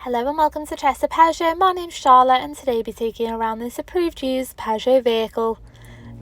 Hello and welcome to Chester Peugeot. My name's Charlotte and today I'll be taking you around this approved used Peugeot vehicle.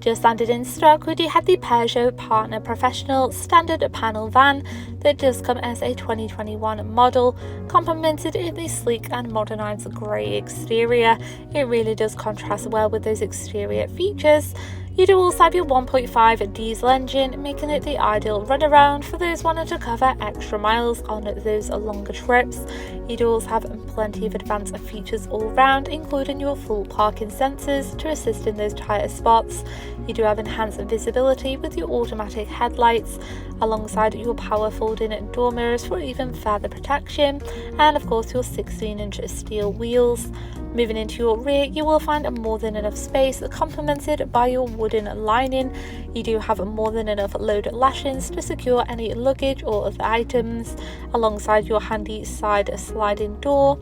Just landed in stock, we do have the Peugeot Partner Professional Standard Panel Van that does come as a 2021 model, complemented in the sleek and modernised grey exterior. It really does contrast well with those exterior features. You do also have your 1.5 diesel engine, making it the ideal runaround for those wanting to cover extra miles on those longer trips. You do also have plenty of advanced features all round, including your full parking sensors to assist in those tighter spots. You do have enhanced visibility with your automatic headlights, alongside your power folding door mirrors for even further protection, and of course your 16-inch steel wheels. Moving into your rear, you will find more than enough space, complemented by your wooden lining. You do have more than enough load lashings to secure any luggage or other items, alongside your handy side sliding door.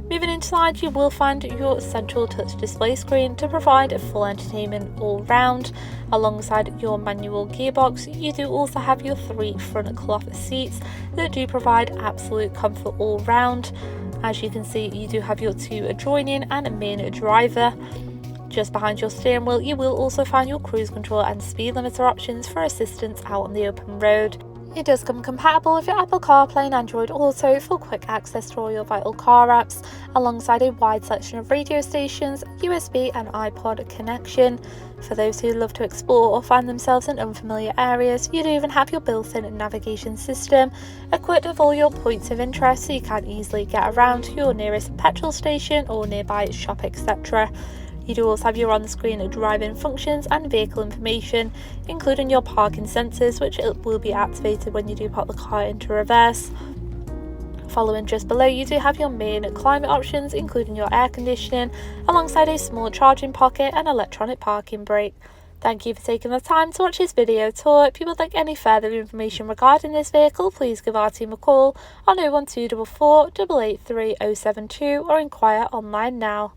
Moving inside, you will find your central touch display screen to provide full entertainment all round. Alongside your manual gearbox, you do also have your 3 front cloth seats that do provide absolute comfort all round. As you can see, you do have your 2 adjoining and main driver. Just behind your steering wheel, you will also find your cruise control and speed limiter options for assistance out on the open road. It does come compatible with your Apple CarPlay and Android Auto for quick access to all your vital car apps, alongside a wide selection of radio stations, USB and iPod connection. For those who love to explore or find themselves in unfamiliar areas, you do even have your built-in navigation system, equipped with all your points of interest so you can easily get around to your nearest petrol station or nearby shop, etc. You do also have your on-screen driving functions and vehicle information, including your parking sensors, which will be activated when you do put the car into reverse. Following just below, you do have your main climate options, including your air conditioning, alongside a small charging pocket and electronic parking brake. Thank you for taking the time to watch this video tour. If you would like any further information regarding this vehicle, please give our team a call on 01244 883 072 or inquire online now.